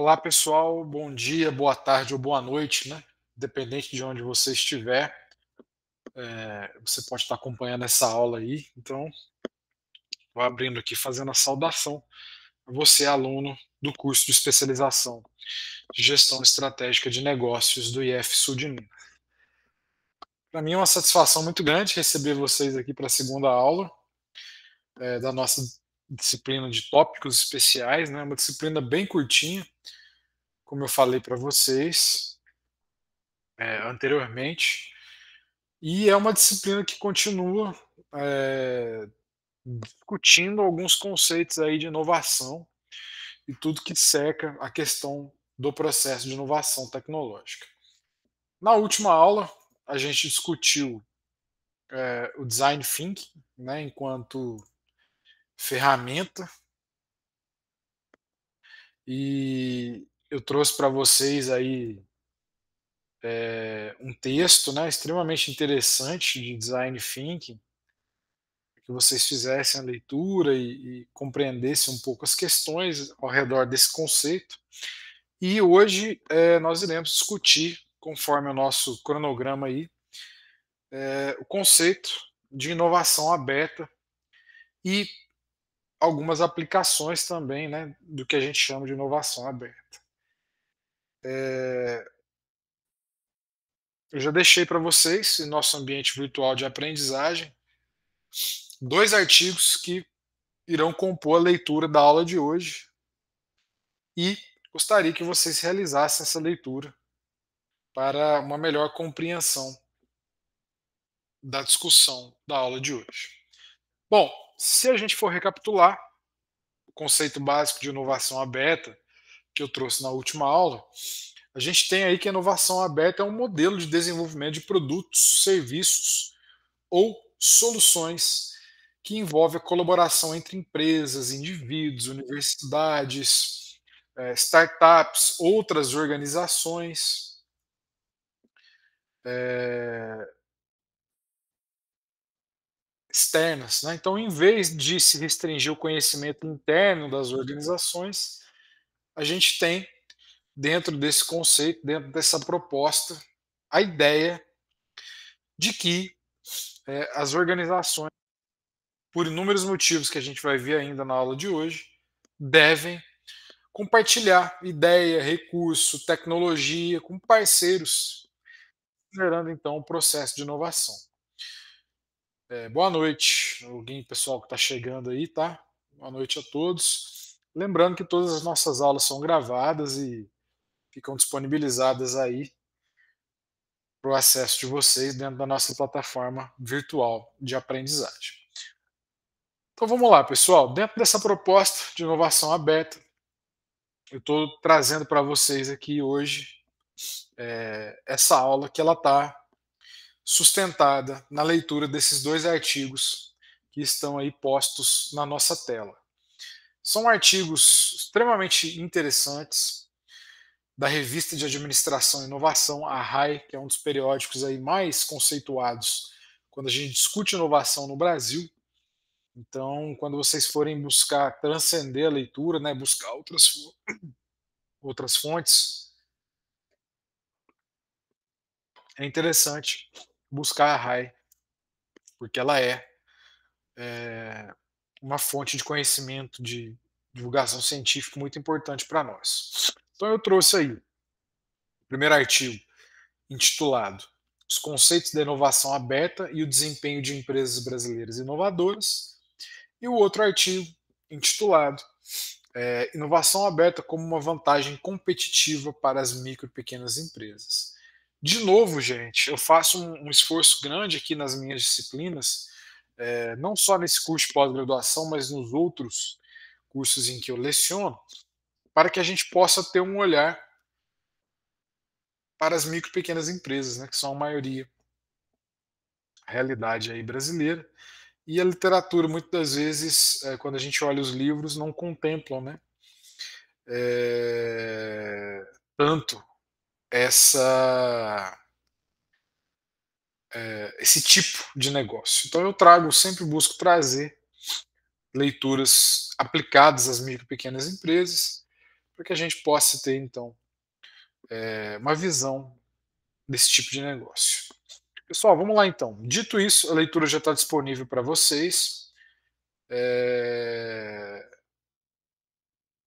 Olá, pessoal. Bom dia, boa tarde ou boa noite, né? Dependente de onde você estiver, você pode estar acompanhando essa aula aí. Então, vou abrindo aqui fazendo a saudação a você, aluno do curso de especialização de Gestão Estratégica de Negócios do IF Sul de Minas. Para mim é uma satisfação muito grande receber vocês aqui para a segunda aula da nossa disciplina de tópicos especiais, né? Uma disciplina bem curtinha, como eu falei para vocês anteriormente. E é uma disciplina que continua, discutindo alguns conceitos aí de inovação e tudo que cerca a questão do processo de inovação tecnológica. Na última aula, a gente discutiu, o design thinking, né, enquanto ferramenta, e eu trouxe para vocês aí, um texto, né, extremamente interessante de design thinking, que vocês fizessem a leitura e compreendessem um pouco as questões ao redor desse conceito. E hoje nós iremos discutir, conforme o nosso cronograma aí, o conceito de inovação aberta e algumas aplicações também, né, do que a gente chama de inovação aberta. Eu já deixei para vocês, em nosso ambiente virtual de aprendizagem, dois artigos que irão compor a leitura da aula de hoje e gostaria que vocês realizassem essa leitura para uma melhor compreensão da discussão da aula de hoje. Bom, se a gente for recapitular o conceito básico de inovação aberta que eu trouxe na última aula, a gente tem aí que a inovação aberta é um modelo de desenvolvimento de produtos, serviços ou soluções que envolve a colaboração entre empresas, indivíduos, universidades, startups, outras organizações, eh, externas, né. Então, em vez de se restringir o conhecimento interno das organizações, a gente tem, dentro desse conceito, dentro dessa proposta, a ideia de que, as organizações, por inúmeros motivos que a gente vai ver ainda na aula de hoje, devem compartilhar ideia, recurso, tecnologia com parceiros, gerando então o processo de inovação. Boa noite, alguém, pessoal que está chegando aí, tá? Boa noite a todos. Lembrando que todas as nossas aulas são gravadas e ficam disponibilizadas aí para o acesso de vocês dentro da nossa plataforma virtual de aprendizagem. Então vamos lá, pessoal. Dentro dessa proposta de inovação aberta, eu estou trazendo para vocês aqui hoje essa aula que ela está sustentada na leitura desses dois artigos que estão aí postos na nossa tela. São artigos extremamente interessantes da Revista de Administração e Inovação, a RAI, que é um dos periódicos aí mais conceituados quando a gente discute inovação no Brasil. Então, quando vocês forem buscar transcender a leitura, né, buscar outras fontes, é interessante buscar a RAI, porque ela é uma fonte de conhecimento, de divulgação científica muito importante para nós. Então, eu trouxe aí o primeiro artigo, intitulado Os conceitos da inovação aberta e o desempenho de empresas brasileiras inovadoras, e o outro artigo, intitulado Inovação aberta como uma vantagem competitiva para as micro e pequenas empresas. De novo, gente, eu faço um esforço grande aqui nas minhas disciplinas, não só nesse curso de pós-graduação, mas nos outros cursos em que eu leciono, para que a gente possa ter um olhar para as micro e pequenas empresas, né, que são a maioria, a realidade aí brasileira. E a literatura, muitas das vezes, quando a gente olha os livros, não contemplam, né, tanto essa, esse tipo de negócio. Então eu trago, sempre busco trazer leituras aplicadas às micro e pequenas empresas, para que a gente possa ter então uma visão desse tipo de negócio. Pessoal, vamos lá então. Dito isso, a leitura já está disponível para vocês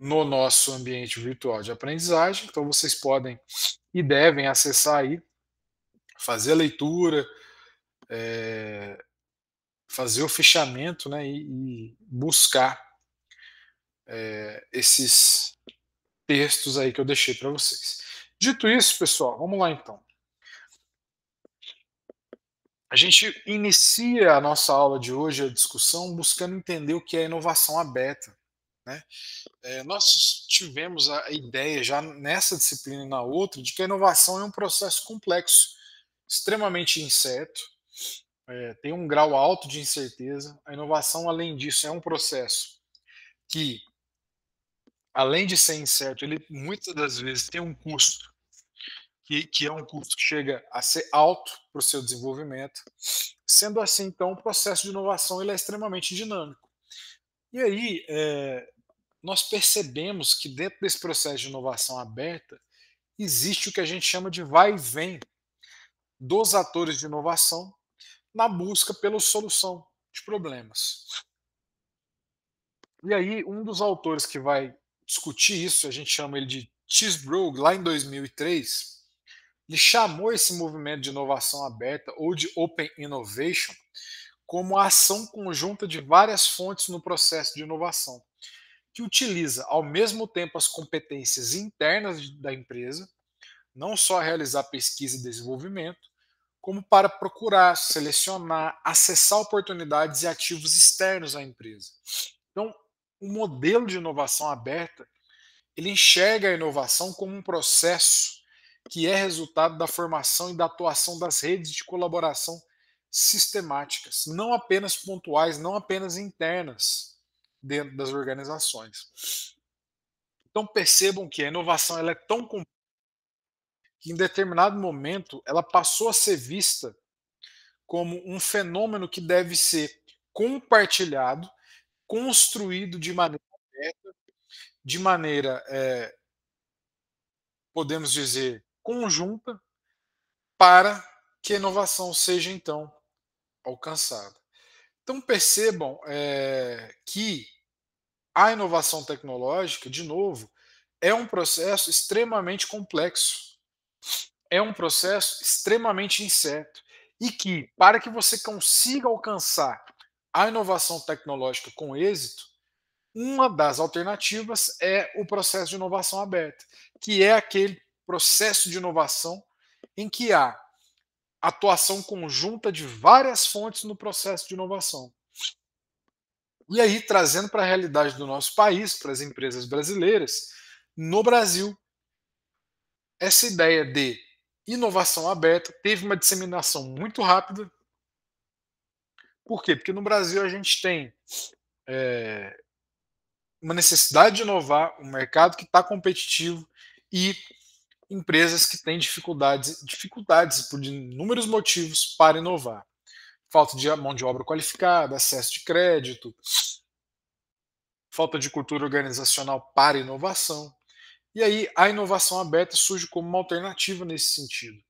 no nosso ambiente virtual de aprendizagem, então vocês podem e devem acessar aí, fazer a leitura, fazer o fichamento, né, e buscar esses textos aí que eu deixei para vocês. Dito isso, pessoal, vamos lá então. A gente inicia a nossa aula de hoje, a discussão, buscando entender o que é inovação aberta, né? Nós tivemos a ideia já nessa disciplina e na outra de que a inovação é um processo complexo, extremamente incerto, tem um grau alto de incerteza. A inovação, além disso, é um processo que, além de ser incerto, ele muitas das vezes tem um custo que é um custo que chega a ser alto para o seu desenvolvimento. Sendo assim, então, o processo de inovação ele é extremamente dinâmico. E aí, nós percebemos que dentro desse processo de inovação aberta, existe o que a gente chama de vai e vem dos atores de inovação na busca pela solução de problemas. E aí, um dos autores que vai discutir isso, a gente chama ele de Chisbrooke, lá em 2003, ele chamou esse movimento de inovação aberta ou de Open Innovation como a ação conjunta de várias fontes no processo de inovação, que utiliza ao mesmo tempo as competências internas da empresa, não só realizar pesquisa e desenvolvimento, como para procurar, selecionar, acessar oportunidades e ativos externos à empresa. Então, o modelo de inovação aberta, ele enxerga a inovação como um processo que é resultado da formação e da atuação das redes de colaboração sistemáticas, não apenas pontuais, não apenas internas dentro das organizações. Então percebam que a inovação ela é tão complexa que em determinado momento ela passou a ser vista como um fenômeno que deve ser compartilhado, construído de maneira aberta, de maneira, podemos dizer, conjunta, para que a inovação seja então alcançada. Então percebam que a inovação tecnológica, de novo, é um processo extremamente complexo, é um processo extremamente incerto e que, para que você consiga alcançar a inovação tecnológica com êxito, uma das alternativas é o processo de inovação aberta, que é aquele processo de inovação em que há atuação conjunta de várias fontes no processo de inovação. E aí, trazendo para a realidade do nosso país, para as empresas brasileiras, no Brasil, essa ideia de inovação aberta teve uma disseminação muito rápida. Por quê? Porque no Brasil a gente tem uma necessidade de inovar, um mercado que está competitivo e empresas que têm dificuldades por inúmeros motivos para inovar. Falta de mão de obra qualificada, acesso de crédito, falta de cultura organizacional para inovação. E aí a inovação aberta surge como uma alternativa nesse sentido,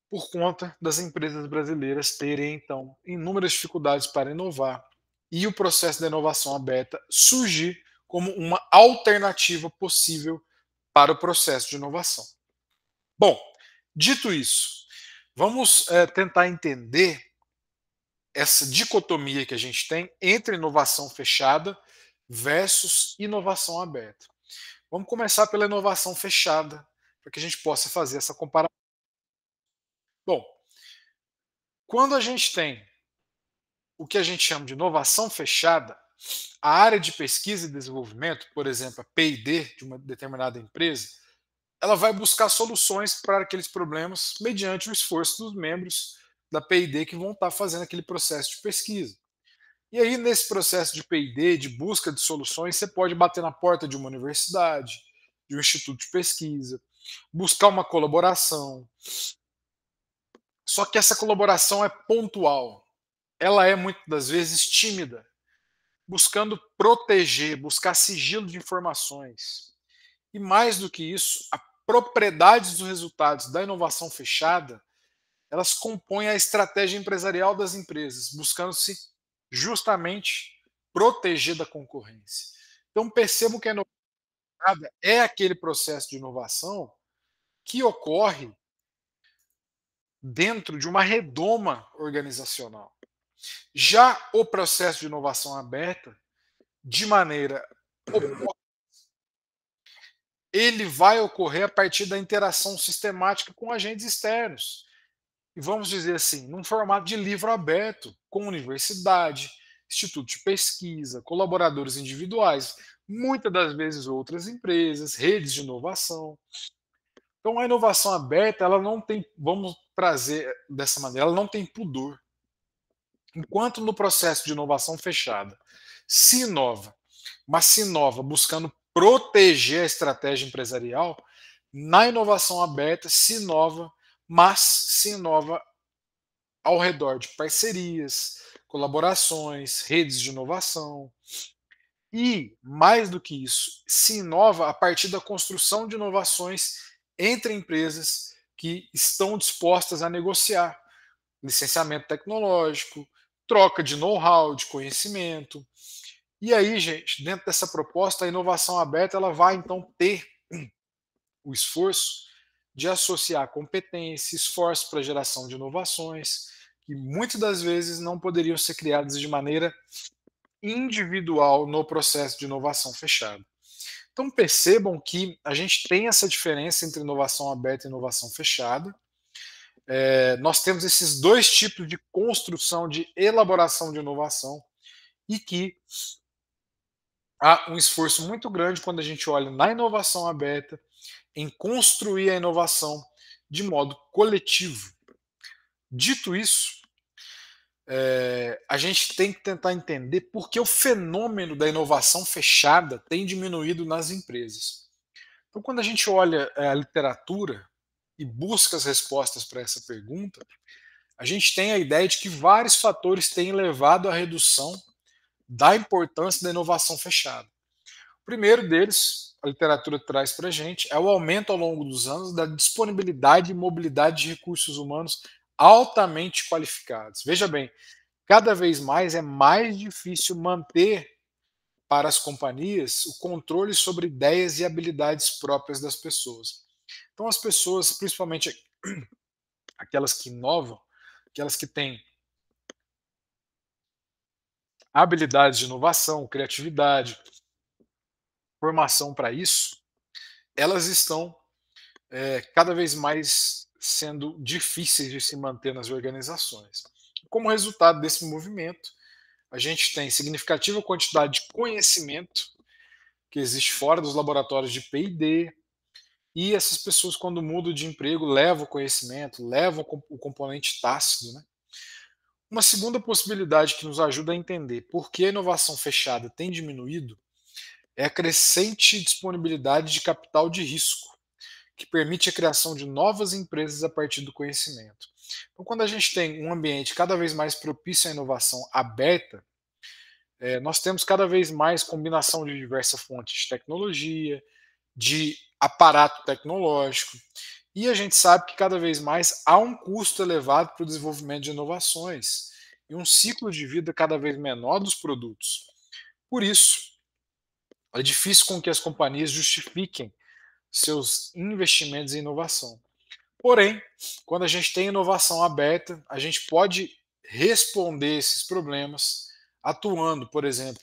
por conta das empresas brasileiras terem, então, inúmeras dificuldades para inovar e o processo da inovação aberta surgir como uma alternativa possível para o processo de inovação. Bom, dito isso, vamos tentar entender essa dicotomia que a gente tem entre inovação fechada versus inovação aberta. Vamos começar pela inovação fechada, para que a gente possa fazer essa comparação. Bom, quando a gente tem o que a gente chama de inovação fechada, a área de pesquisa e desenvolvimento, por exemplo, a P&D de uma determinada empresa, ela vai buscar soluções para aqueles problemas mediante o esforço dos membros da P&D que vão estar fazendo aquele processo de pesquisa. E aí, nesse processo de P&D, de busca de soluções, você pode bater na porta de uma universidade, de um instituto de pesquisa, buscar uma colaboração. Só que essa colaboração é pontual. Ela é, muitas das vezes, tímida. buscando proteger, buscar sigilo de informações. E mais do que isso, a propriedade dos resultados da inovação fechada, elas compõem a estratégia empresarial das empresas, buscando-se justamente proteger da concorrência. Então percebam que a inovação fechada é aquele processo de inovação que ocorre dentro de uma redoma organizacional. Já o processo de inovação aberta, de maneira ele vai ocorrer a partir da interação sistemática com agentes externos. E vamos dizer assim, num formato de livro aberto, com universidade, instituto de pesquisa, colaboradores individuais, muitas das vezes outras empresas, redes de inovação. Então a inovação aberta, ela não tem, vamos trazer dessa maneira, ela não tem pudor. Enquanto no processo de inovação fechada se inova, mas se inova buscando proteger a estratégia empresarial, na inovação aberta se inova, mas se inova ao redor de parcerias, colaborações, redes de inovação. E, mais do que isso, se inova a partir da construção de inovações entre empresas que estão dispostas a negociar licenciamento tecnológico, troca de know-how, de conhecimento. E aí, gente, dentro dessa proposta, a inovação aberta ela vai então ter o esforço de associar competência, esforço para a geração de inovações, que muitas das vezes não poderiam ser criadas de maneira individual no processo de inovação fechada. Então percebam que a gente tem essa diferença entre inovação aberta e inovação fechada. Nós temos esses dois tipos de construção, de elaboração de inovação, e que há um esforço muito grande quando a gente olha na inovação aberta em construir a inovação de modo coletivo. Dito isso, a gente tem que tentar entender por que o fenômeno da inovação fechada tem diminuído nas empresas. Então, quando a gente olha a literatura e busca as respostas para essa pergunta, a gente tem a ideia de que vários fatores têm levado à redução da importância da inovação fechada. O primeiro deles, a literatura traz para a gente, é o aumento ao longo dos anos da disponibilidade e mobilidade de recursos humanos altamente qualificados. Veja bem, cada vez mais é mais difícil manter para as companhias o controle sobre ideias e habilidades próprias das pessoas. Então, as pessoas, principalmente aquelas que inovam, aquelas que têm habilidades de inovação, criatividade, formação para isso, elas estão cada vez mais sendo difíceis de se manter nas organizações. Como resultado desse movimento, a gente tem significativa quantidade de conhecimento que existe fora dos laboratórios de P&D, e essas pessoas, quando mudam de emprego, levam o conhecimento, levam o componente tácito. Né? Uma segunda possibilidade que nos ajuda a entender por que a inovação fechada tem diminuído é a crescente disponibilidade de capital de risco, que permite a criação de novas empresas a partir do conhecimento. Então, quando a gente tem um ambiente cada vez mais propício à inovação aberta, nós temos cada vez mais combinação de diversas fontes de tecnologia, de aparato tecnológico, e a gente sabe que cada vez mais há um custo elevado para o desenvolvimento de inovações e um ciclo de vida cada vez menor dos produtos. Por isso, é difícil com que as companhias justifiquem seus investimentos em inovação. Porém, quando a gente tem inovação aberta, a gente pode responder esses problemas atuando, por exemplo,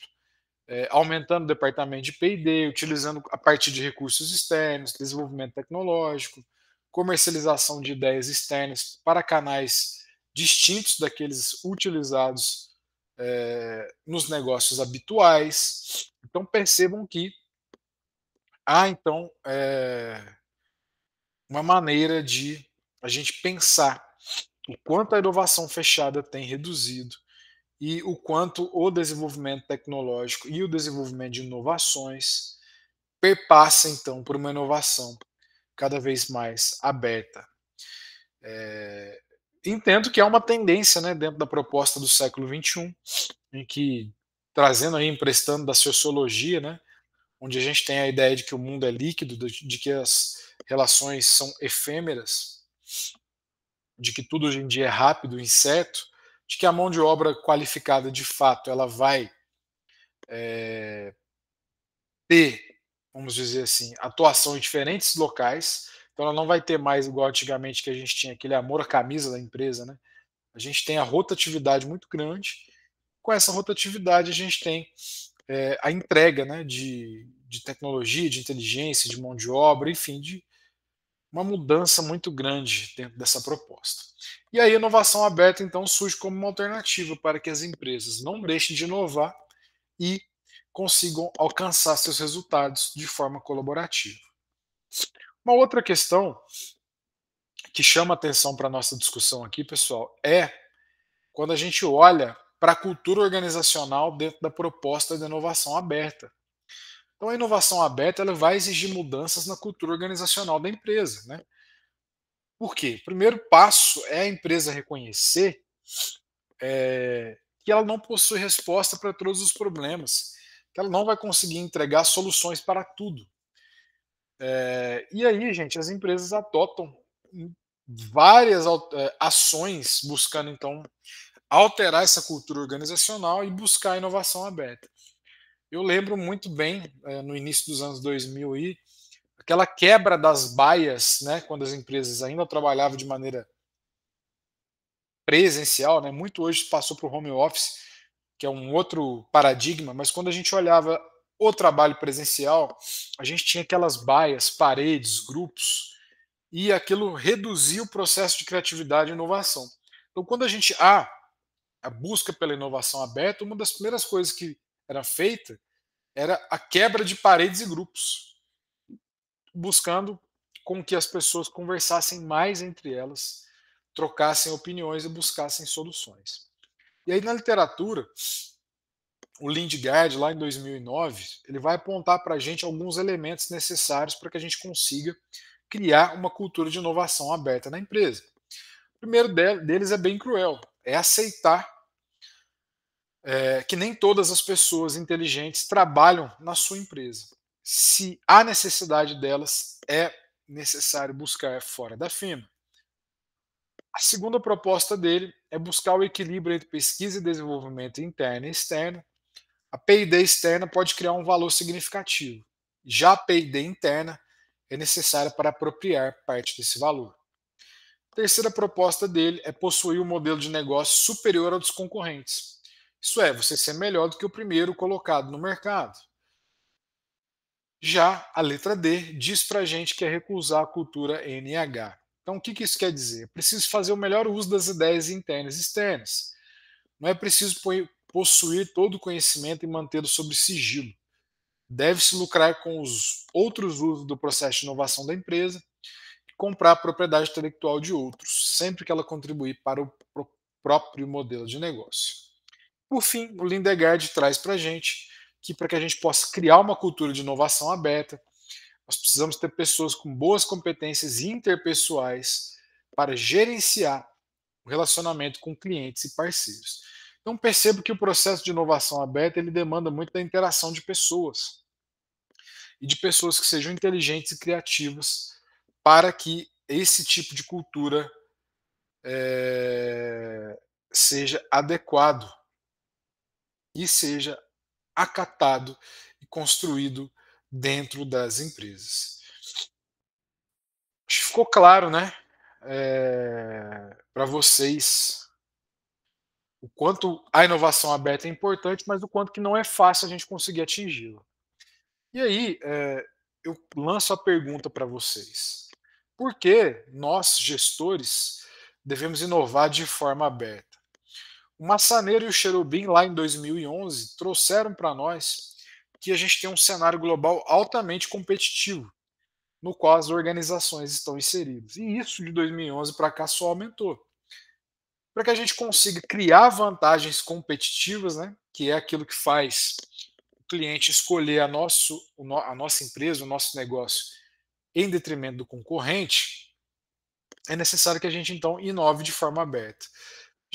aumentando o departamento de P&D, utilizando a partir de recursos externos, desenvolvimento tecnológico, comercialização de ideias externas para canais distintos daqueles utilizados nos negócios habituais. Então percebam que há então uma maneira de a gente pensar o quanto a inovação fechada tem reduzido e o quanto o desenvolvimento tecnológico e o desenvolvimento de inovações perpassa então por uma inovação cada vez mais aberta. Entendo que é uma tendência, né, dentro da proposta do século XXI, em que trazendo aí, emprestando da sociologia, né, onde a gente tem a ideia de que o mundo é líquido, de que as relações são efêmeras, de que tudo hoje em dia é rápido, incerto, de que a mão de obra qualificada de fato ela vai ter, vamos dizer assim, atuação em diferentes locais, então ela não vai ter mais igual antigamente que a gente tinha aquele amor à camisa da empresa, né? A gente tem a rotatividade muito grande, com essa rotatividade a gente tem a entrega, né, de tecnologia, de inteligência, de mão de obra, enfim, de uma mudança muito grande dentro dessa proposta. E aí a inovação aberta então surge como uma alternativa para que as empresas não deixem de inovar e consigam alcançar seus resultados de forma colaborativa. Uma outra questão que chama atenção para a nossa discussão aqui, pessoal, é quando a gente olha para a cultura organizacional dentro da proposta de inovação aberta. Então, a inovação aberta ela vai exigir mudanças na cultura organizacional da empresa. Né? Por quê? O primeiro passo é a empresa reconhecer que ela não possui resposta para todos os problemas, que ela não vai conseguir entregar soluções para tudo. E aí, gente, as empresas adotam várias ações buscando, então, alterar essa cultura organizacional e buscar a inovação aberta. Eu lembro muito bem, no início dos anos 2000, aquela quebra das baias, né, quando as empresas ainda trabalhavam de maneira presencial, né, muito hoje passou para o home office, que é um outro paradigma, mas quando a gente olhava o trabalho presencial, a gente tinha aquelas baias, paredes, grupos, e aquilo reduzia o processo de criatividade e inovação. Então, quando a gente a busca pela inovação aberta, uma das primeiras coisas que era feita era a quebra de paredes e grupos, buscando com que as pessoas conversassem mais entre elas, trocassem opiniões e buscassem soluções. E aí na literatura, o Lindgard, lá em 2009, ele vai apontar para a gente alguns elementos necessários para que a gente consiga criar uma cultura de inovação aberta na empresa. O primeiro deles é bem cruel, é aceitar que nem todas as pessoas inteligentes trabalham na sua empresa. Se há necessidade delas, é necessário buscar fora da firma. A segunda proposta dele é buscar o equilíbrio entre pesquisa e desenvolvimento interno e externo. A P&D externa pode criar um valor significativo. Já a P&D interna é necessária para apropriar parte desse valor. A terceira proposta dele é possuir um modelo de negócio superior ao dos concorrentes. Isso é, você ser melhor do que o primeiro colocado no mercado. Já a letra D diz para a gente que é recusar a cultura NH. Então, o que isso quer dizer? É preciso fazer o melhor uso das ideias internas e externas. Não é preciso possuir todo o conhecimento e mantê-lo sob sigilo. Deve-se lucrar com os outros usos do processo de inovação da empresa e comprar a propriedade intelectual de outros, sempre que ela contribuir para o próprio modelo de negócio. Por fim, o Lindegard traz para a gente que para que a gente possa criar uma cultura de inovação aberta, nós precisamos ter pessoas com boas competências interpessoais para gerenciar o relacionamento com clientes e parceiros. Então percebo que o processo de inovação aberta ele demanda muito da interação de pessoas e de pessoas que sejam inteligentes e criativas para que esse tipo de cultura seja adequado e seja acatado e construído dentro das empresas. Acho que ficou claro, né, para vocês o quanto a inovação aberta é importante, mas o quanto que não é fácil a gente conseguir atingi-la. E aí, eu lanço a pergunta para vocês: por que nós, gestores, devemos inovar de forma aberta? O Massaneiro e o Cherubim, lá em 2011, trouxeram para nós que a gente tem um cenário global altamente competitivo, no qual as organizações estão inseridas. E isso de 2011 para cá só aumentou. Para que a gente consiga criar vantagens competitivas, né, que é aquilo que faz o cliente escolher a nossa empresa, o nosso negócio, em detrimento do concorrente, é necessário que a gente então inove de forma aberta.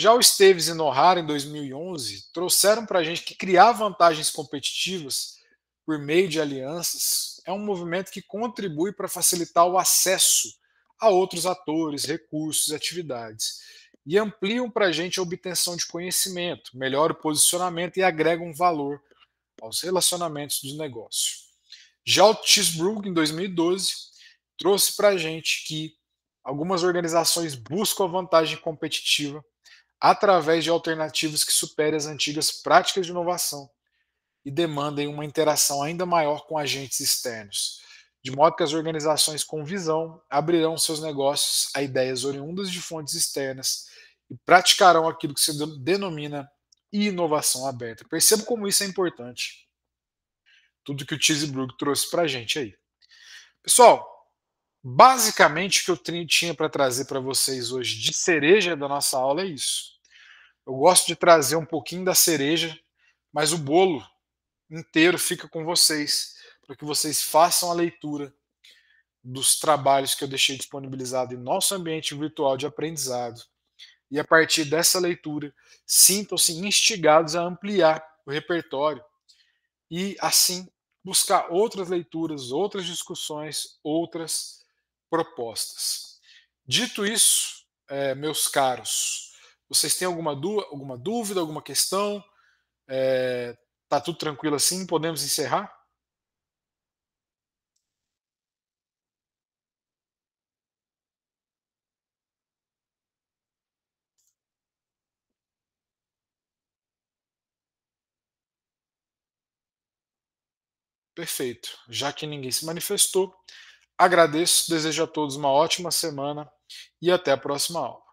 Já o Esteves e Nohara, em 2011, trouxeram para a gente que criar vantagens competitivas por meio de alianças é um movimento que contribui para facilitar o acesso a outros atores, recursos e atividades. E ampliam para a gente a obtenção de conhecimento, melhora o posicionamento e agregam valor aos relacionamentos dos negócios. Já o Cheesebrug, em 2012, trouxe para a gente que algumas organizações buscam a vantagem competitiva através de alternativas que superem as antigas práticas de inovação e demandem uma interação ainda maior com agentes externos, de modo que as organizações com visão abrirão seus negócios a ideias oriundas de fontes externas e praticarão aquilo que se denomina inovação aberta. Perceba como isso é importante. Tudo que o Cheesebrug trouxe para a gente aí. Pessoal, basicamente o que eu tinha para trazer para vocês hoje de cereja da nossa aula é isso. Eu gosto de trazer um pouquinho da cereja, mas o bolo inteiro fica com vocês, para que vocês façam a leitura dos trabalhos que eu deixei disponibilizado em nosso ambiente virtual de aprendizado. E a partir dessa leitura, sintam-se instigados a ampliar o repertório e, assim, buscar outras leituras, outras discussões, outras propostas. Dito isso, meus caros, vocês têm alguma dúvida, alguma questão? Tá tudo tranquilo assim? Podemos encerrar? Perfeito. Já que ninguém se manifestou, agradeço, desejo a todos uma ótima semana e até a próxima aula.